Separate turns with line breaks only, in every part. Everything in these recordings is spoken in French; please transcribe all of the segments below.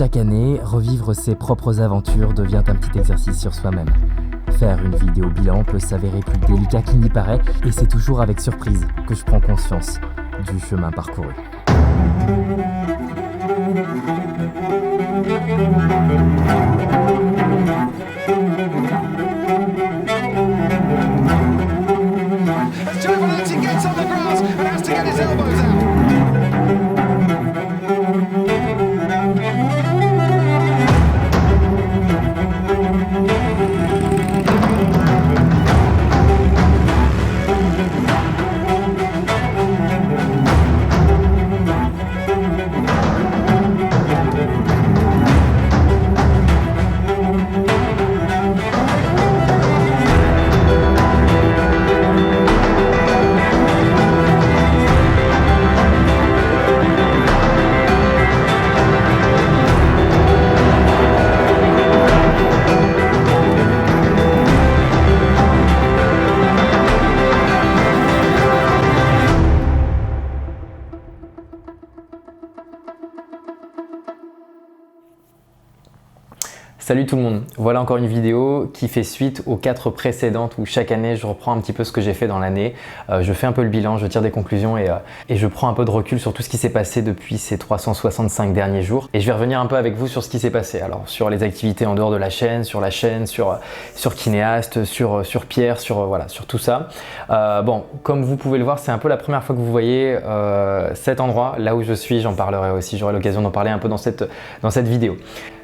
Chaque année, revivre ses propres aventures devient un petit exercice sur soi-même. Faire une vidéo bilan peut s'avérer plus délicat qu'il n'y paraît et c'est toujours avec surprise que je prends conscience du chemin parcouru.
Salut tout le monde, voilà encore une vidéo qui fait suite aux 4 précédentes où chaque année je reprends un petit peu ce que j'ai fait dans l'année, je fais un peu le bilan, je tire des conclusions et je prends un peu de recul sur tout ce qui s'est passé depuis ces 365 derniers jours et je vais revenir un peu avec vous sur ce qui s'est passé, alors sur les activités en dehors de la chaîne, sur Kinéast, sur Pierre, sur tout ça. Bon, comme vous pouvez le voir, c'est un peu la première fois que vous voyez cet endroit, là où je suis, j'en parlerai aussi, j'aurai l'occasion d'en parler un peu dans cette vidéo.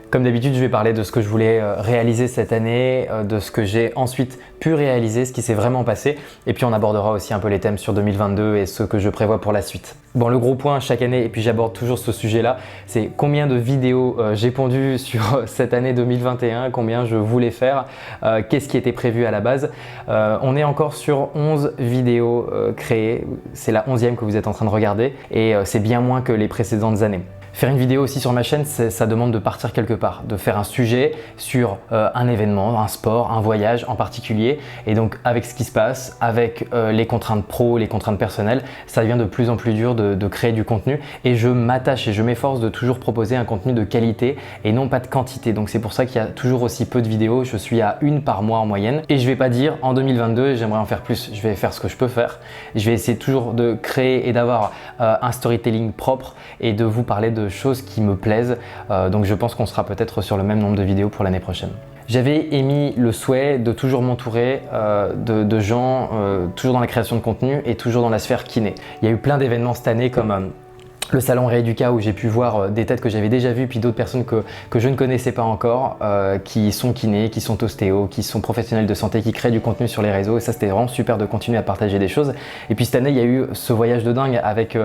Comme d'habitude, je vais parler de ce que je voulais réaliser cette année, de ce que j'ai ensuite pu réaliser, ce qui s'est vraiment passé. Et puis on abordera aussi un peu les thèmes sur 2022 et ce que je prévois pour la suite. Bon, le gros point chaque année, et puis j'aborde toujours ce sujet-là, c'est combien de vidéos j'ai pondu sur cette année 2021, combien je voulais faire, qu'est-ce qui était prévu à la base. On est encore sur 11 vidéos créées, c'est la 11e que vous êtes en train de regarder et c'est bien moins que les précédentes années. Faire une vidéo aussi sur ma chaîne, ça demande de partir quelque part, de faire un sujet sur un événement, un sport, un voyage en particulier. Et donc avec ce qui se passe, avec les contraintes pro, les contraintes personnelles, ça devient de plus en plus dur de créer du contenu. Et je m'attache et je m'efforce de toujours proposer un contenu de qualité et non pas de quantité. Donc c'est pour ça qu'il y a toujours aussi peu de vidéos. Je suis à une par mois en moyenne. Et je vais pas dire en 2022, j'aimerais en faire plus. Je vais faire ce que je peux faire. Je vais essayer toujours de créer et d'avoir un storytelling propre et de vous parler de choses qui me plaisent, donc je pense qu'on sera peut-être sur le même nombre de vidéos pour l'année prochaine. J'avais émis le souhait de toujours m'entourer de gens toujours dans la création de contenu et toujours dans la sphère kiné. Il y a eu plein d'événements cette année comme le salon Rééduca où j'ai pu voir des têtes que j'avais déjà vues puis d'autres personnes que je ne connaissais pas encore qui sont kinés, qui sont ostéos, qui sont professionnels de santé, qui créent du contenu sur les réseaux et ça c'était vraiment super de continuer à partager des choses. Et puis cette année il y a eu ce voyage de dingue avec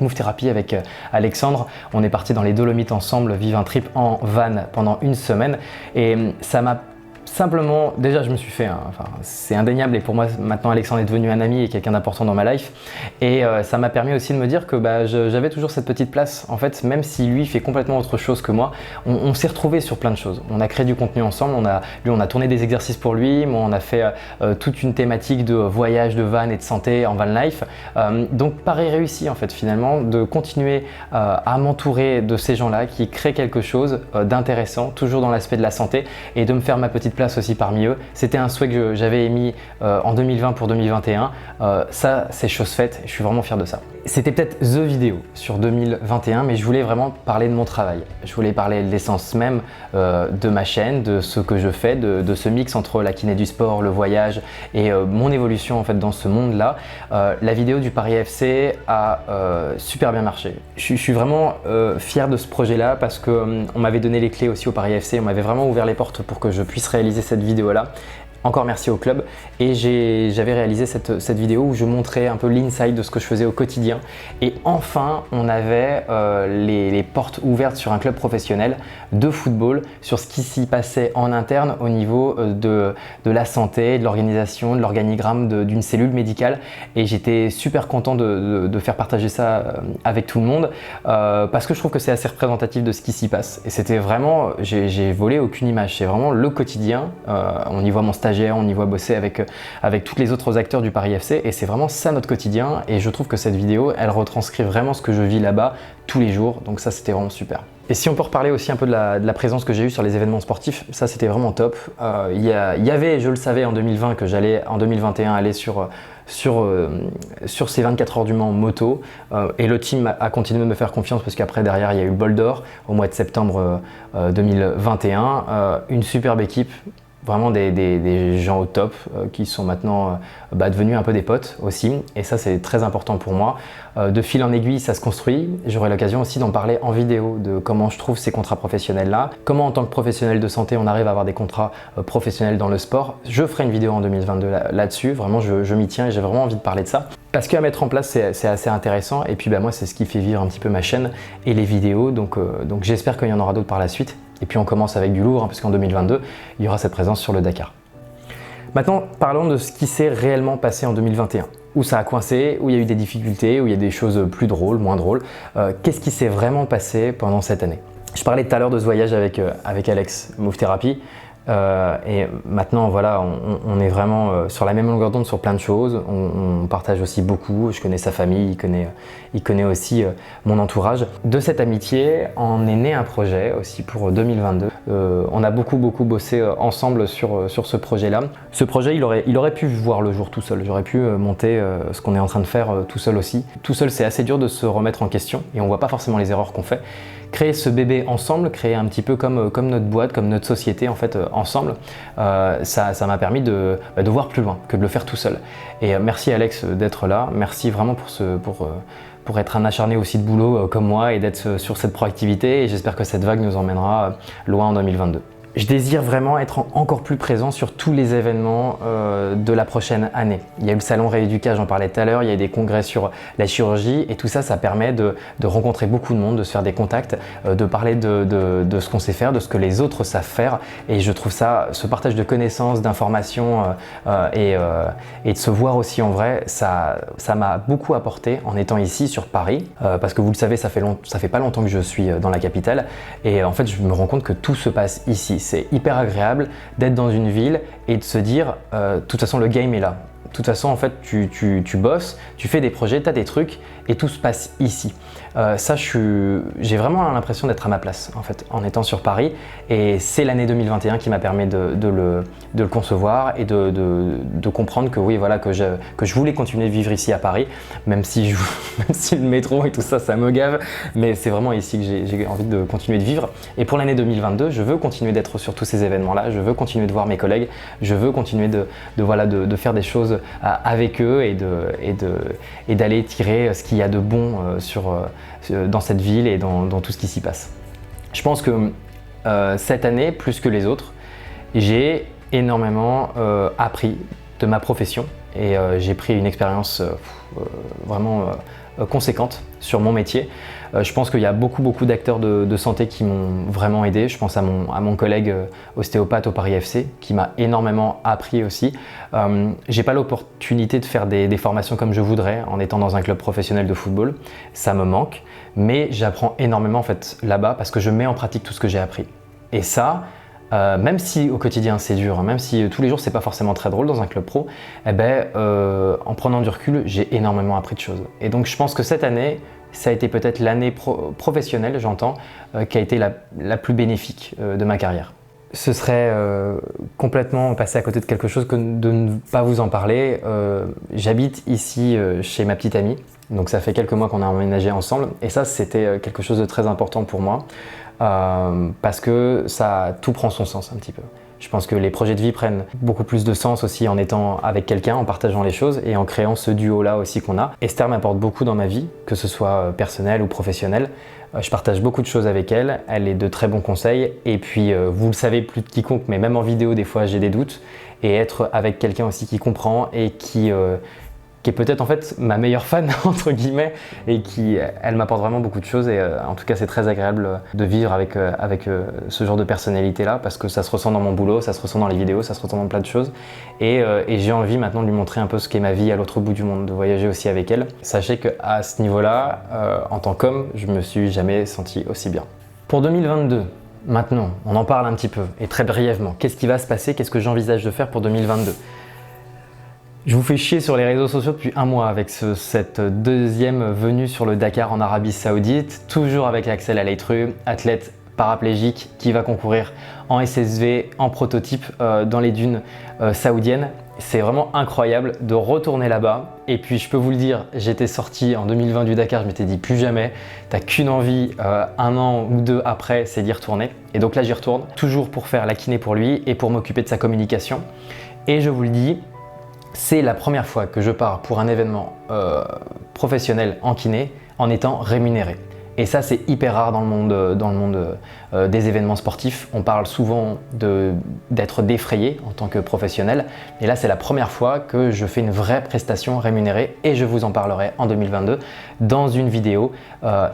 Move Therapy, avec Alexandre. On est parti dans les Dolomites ensemble, vivre un trip en van pendant une semaine et ça m'a simplement, déjà je me suis fait, c'est indéniable et pour moi maintenant Alexandre est devenu un ami et quelqu'un d'important dans ma life et ça m'a permis aussi de me dire que j'avais toujours cette petite place en fait, même si lui fait complètement autre chose que moi, on s'est retrouvés sur plein de choses, on a créé du contenu ensemble, on a tourné des exercices pour lui, moi on a fait toute une thématique de voyage, de van et de santé en van life, donc pareil réussi en fait finalement de continuer à m'entourer de ces gens là qui créent quelque chose d'intéressant, toujours dans l'aspect de la santé et de me faire ma petite place aussi parmi eux. C'était un souhait que j'avais émis en 2020 pour 2021. Ça, c'est chose faite. Je suis vraiment fier de ça. C'était peut-être the vidéo sur 2021, mais je voulais vraiment parler de mon travail. Je voulais parler de l'essence même de ma chaîne, de ce que je fais, de ce mix entre la kiné du sport, le voyage et mon évolution en fait dans ce monde-là. La vidéo du Paris FC a super bien marché. Je suis vraiment fier de ce projet-là parce que on m'avait donné les clés aussi au Paris FC. On m'avait vraiment ouvert les portes pour que je puisse réaliser cette vidéo-là. Encore merci au club et j'avais réalisé cette vidéo où je montrais un peu l'inside de ce que je faisais au quotidien et enfin on avait les portes ouvertes sur un club professionnel de football, sur ce qui s'y passait en interne au niveau de la santé, de l'organisation, de l'organigramme d'une cellule médicale et j'étais super content de faire partager ça avec tout le monde parce que je trouve que c'est assez représentatif de ce qui s'y passe et c'était vraiment, j'ai volé aucune image, c'est vraiment le quotidien, on y voit mon stage stagiaires, on y voit bosser avec tous les autres acteurs du Paris FC et c'est vraiment ça notre quotidien et je trouve que cette vidéo, elle retranscrit vraiment ce que je vis là-bas tous les jours, donc ça c'était vraiment super. Et si on peut reparler aussi un peu de la présence que j'ai eue sur les événements sportifs, ça c'était vraiment top. Il y avait, je le savais en 2020 que j'allais en 2021 aller sur ces 24 heures du Mans moto et le team a continué de me faire confiance parce qu'après derrière il y a eu Bol d'Or au mois de septembre 2021, une superbe équipe. Vraiment des gens au top qui sont maintenant devenus un peu des potes aussi et ça c'est très important pour moi. De fil en aiguille ça se construit, j'aurai l'occasion aussi d'en parler en vidéo de comment je trouve ces contrats professionnels là, comment en tant que professionnel de santé on arrive à avoir des contrats professionnels dans le sport. Je ferai une vidéo en 2022 là-dessus, vraiment je m'y tiens et j'ai vraiment envie de parler de ça. Parce qu'à mettre en place c'est assez intéressant et puis moi c'est ce qui fait vivre un petit peu ma chaîne et les vidéos donc j'espère qu'il y en aura d'autres par la suite. Et puis on commence avec du lourd, parce qu'en 2022, il y aura cette présence sur le Dakar. Maintenant, parlons de ce qui s'est réellement passé en 2021. Où ça a coincé, où il y a eu des difficultés, où il y a des choses plus drôles, moins drôles. Qu'est-ce qui s'est vraiment passé pendant cette année? Je parlais tout à l'heure de ce voyage avec Alex, Move Therapy. Et maintenant, voilà, on est vraiment sur la même longueur d'onde sur plein de choses. On partage aussi beaucoup. Je connais sa famille, il connaît aussi mon entourage. De cette amitié, en est né un projet aussi pour 2022. On a beaucoup bossé ensemble sur ce projet-là. Ce projet, il aurait pu voir le jour tout seul. J'aurais pu monter ce qu'on est en train de faire tout seul aussi. Tout seul, c'est assez dur de se remettre en question et on voit pas forcément les erreurs qu'on fait. Créer ce bébé ensemble, créer un petit peu comme notre boîte, comme notre société en fait ensemble, ça m'a permis de voir plus loin que de le faire tout seul. Et merci Alex d'être là, merci vraiment pour être un acharné aussi de boulot comme moi et d'être sur cette proactivité et j'espère que cette vague nous emmènera loin en 2022. Je désire vraiment être encore plus présent sur tous les événements de la prochaine année. Il y a eu le salon Rééduca, j'en parlais tout à l'heure, il y a eu des congrès sur la chirurgie et tout ça, ça permet de rencontrer beaucoup de monde, de se faire des contacts, de parler de ce qu'on sait faire, de ce que les autres savent faire et je trouve ça, ce partage de connaissances, d'informations et de se voir aussi en vrai, ça m'a beaucoup apporté en étant ici sur Paris parce que vous le savez, ça fait pas longtemps que je suis dans la capitale et en fait je me rends compte que tout se passe ici. C'est hyper agréable d'être dans une ville et de se dire de toute façon le game est là. De toute façon en fait tu bosses, tu fais des projets, tu as des trucs et tout se passe ici. Ça j'ai vraiment l'impression d'être à ma place en fait en étant sur Paris et c'est l'année 2021 qui m'a permis de le concevoir et de comprendre que oui voilà que je voulais continuer de vivre ici à Paris même si le métro et tout ça ça me gave mais c'est vraiment ici que j'ai envie de continuer de vivre et pour l'année 2022 je veux continuer d'être sur tous ces événements là, je veux continuer de voir mes collègues, je veux continuer de faire des choses avec eux et d'aller tirer ce qu'il y a de bon dans cette ville et dans tout ce qui s'y passe. Je pense que cette année, plus que les autres, j'ai énormément appris de ma profession et j'ai pris une expérience vraiment conséquente sur mon métier. Je pense qu'il y a beaucoup d'acteurs de santé qui m'ont vraiment aidé. Je pense à mon collègue ostéopathe au Paris FC qui m'a énormément appris aussi. J'ai pas l'opportunité de faire des formations comme je voudrais en étant dans un club professionnel de football. Ça me manque, mais j'apprends énormément en fait là-bas parce que je mets en pratique tout ce que j'ai appris. Et ça, même si au quotidien c'est dur, même si tous les jours c'est pas forcément très drôle dans un club pro, en prenant du recul, j'ai énormément appris de choses. Et donc je pense que cette année, ça a été peut-être l'année professionnelle, j'entends, qui a été la plus bénéfique de ma carrière. Ce serait complètement passer à côté de quelque chose que de ne pas vous en parler. J'habite ici chez ma petite amie, donc ça fait quelques mois qu'on a emménagé ensemble et ça c'était quelque chose de très important pour moi parce que tout prend son sens un petit peu. Je pense que les projets de vie prennent beaucoup plus de sens aussi en étant avec quelqu'un, en partageant les choses et en créant ce duo-là aussi qu'on a. Esther m'apporte beaucoup dans ma vie, que ce soit personnel ou professionnel. Je partage beaucoup de choses avec elle, elle est de très bons conseils et puis vous le savez plus de quiconque, mais même en vidéo des fois j'ai des doutes et être avec quelqu'un aussi qui comprend et qui est peut-être en fait ma meilleure fan entre guillemets et elle m'apporte vraiment beaucoup de choses et en tout cas c'est très agréable de vivre avec ce genre de personnalité là parce que ça se ressent dans mon boulot, ça se ressent dans les vidéos, ça se ressent dans plein de choses et j'ai envie maintenant de lui montrer un peu ce qu'est ma vie à l'autre bout du monde, de voyager aussi avec elle. Sachez qu'à ce niveau là, en tant qu'homme, je me suis jamais senti aussi bien. Pour 2022, maintenant, on en parle un petit peu et très brièvement. Qu'est-ce qui va se passer? Qu'est-ce que j'envisage de faire pour 2022? Je vous fais chier sur les réseaux sociaux depuis un mois avec cette deuxième venue sur le Dakar en Arabie Saoudite, toujours avec Axel Alaïtru, athlète paraplégique qui va concourir en SSV, en prototype dans les dunes saoudiennes. C'est vraiment incroyable de retourner là-bas. Et puis je peux vous le dire, j'étais sorti en 2020 du Dakar, je m'étais dit plus jamais, t'as qu'une envie, un an ou deux après, c'est d'y retourner. Et donc là j'y retourne, toujours pour faire la kiné pour lui et pour m'occuper de sa communication. Et je vous le dis, c'est la première fois que je pars pour un événement professionnel en kiné en étant rémunéré. Et ça, c'est hyper rare dans le monde des événements sportifs. On parle souvent d'être défrayé en tant que professionnel. Et là, c'est la première fois que je fais une vraie prestation rémunérée et je vous en parlerai en 2022 dans une vidéo.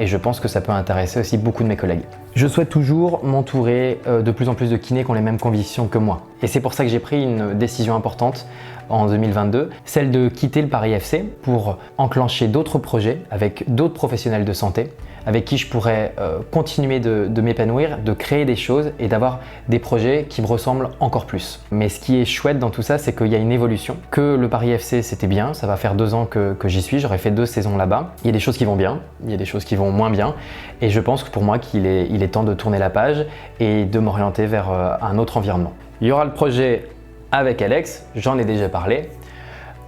Et je pense que ça peut intéresser aussi beaucoup de mes collègues. Je souhaite toujours m'entourer de plus en plus de kinés qui ont les mêmes convictions que moi. Et c'est pour ça que j'ai pris une décision importante en 2022, celle de quitter le Paris FC pour enclencher d'autres projets avec d'autres professionnels de santé avec qui je pourrais continuer de m'épanouir, de créer des choses et d'avoir des projets qui me ressemblent encore plus. Mais ce qui est chouette dans tout ça, c'est qu'il y a une évolution, que le Paris FC c'était bien, ça va faire 2 ans que j'y suis, j'aurais fait 2 saisons là-bas. Il y a des choses qui vont bien, il y a des choses qui vont moins bien et je pense que pour moi qu'il est temps de tourner la page et de m'orienter vers un autre environnement. Il y aura le projet avec Alex, j'en ai déjà parlé,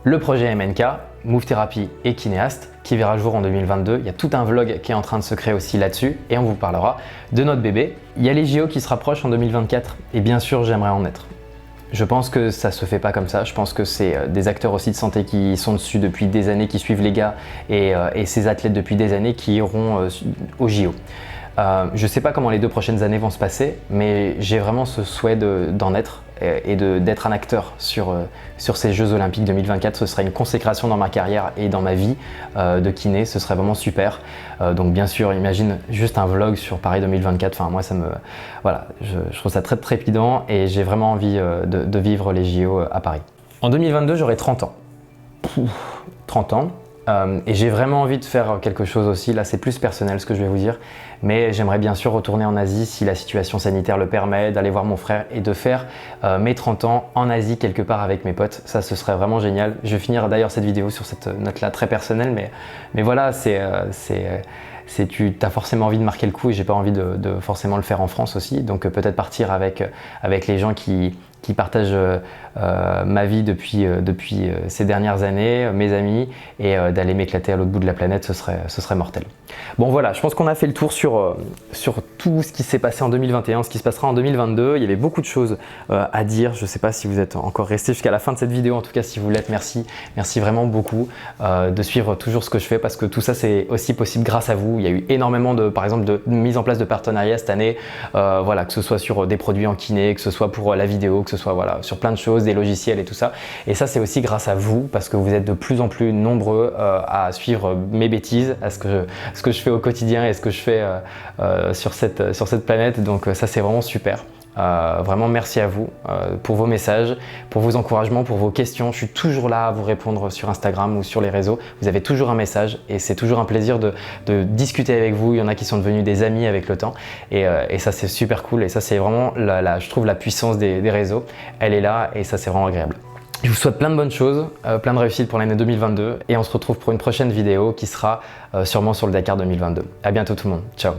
le projet MNK, Move Therapy et Kinéaste, qui verra le jour en 2022. Il y a tout un vlog qui est en train de se créer aussi là-dessus et on vous parlera de notre bébé. Il y a les JO qui se rapprochent en 2024 et bien sûr j'aimerais en être. Je pense que ça se fait pas comme ça, je pense que c'est des acteurs aussi de santé qui sont dessus depuis des années, qui suivent les gars et ces athlètes depuis des années qui iront aux JO. Je ne sais pas comment les 2 prochaines années vont se passer, mais j'ai vraiment ce souhait d'en être et d'être un acteur sur ces Jeux Olympiques 2024. Ce serait une consécration dans ma carrière et dans ma vie de kiné, ce serait vraiment super. Donc bien sûr, imagine juste un vlog sur Paris 2024, enfin moi ça me... Voilà, je trouve ça très trépidant et j'ai vraiment envie de vivre les JO à Paris. En 2022, j'aurai 30 ans. 30 ans. Et j'ai vraiment envie de faire quelque chose aussi, là c'est plus personnel ce que je vais vous dire, mais j'aimerais bien sûr retourner en Asie si la situation sanitaire le permet, d'aller voir mon frère et de faire mes 30 ans en Asie quelque part avec mes potes. Ça ce serait vraiment génial. Je vais finir d'ailleurs cette vidéo sur cette note là très personnelle, mais voilà, tu as forcément envie de marquer le coup et j'ai pas envie de forcément le faire en France aussi, donc peut-être partir avec les gens qui partagent ma vie depuis ces dernières années, mes amis, et d'aller m'éclater à l'autre bout de la planète, ce serait mortel. Bon voilà, je pense qu'on a fait le tour sur tout ce qui s'est passé en 2021, ce qui se passera en 2022. Il y avait beaucoup de choses à dire. Je ne sais pas si vous êtes encore resté jusqu'à la fin de cette vidéo. En tout cas, si vous l'êtes, merci. Merci vraiment beaucoup de suivre toujours ce que je fais parce que tout ça, c'est aussi possible grâce à vous. Il y a eu énormément par exemple, de mise en place de partenariats cette année, voilà, que ce soit sur des produits en kiné, que ce soit pour la vidéo, que ce soit voilà, sur plein de choses, des logiciels et tout ça. Et ça, c'est aussi grâce à vous parce que vous êtes de plus en plus nombreux à suivre mes bêtises, à ce que je fais au quotidien et ce que je fais sur cette planète. Donc ça, c'est vraiment super. Vraiment merci à vous pour vos messages, pour vos encouragements, pour vos questions. Je suis toujours là à vous répondre sur Instagram ou sur les réseaux. Vous avez toujours un message et c'est toujours un plaisir de discuter avec vous. Il y en a qui sont devenus des amis avec le temps et ça c'est super cool et ça c'est vraiment je trouve la puissance des réseaux. Elle est là et ça c'est vraiment agréable. Je vous souhaite plein de bonnes choses, plein de réussites pour l'année 2022 et on se retrouve pour une prochaine vidéo qui sera sûrement sur le Dakar 2022. À bientôt tout le monde, ciao.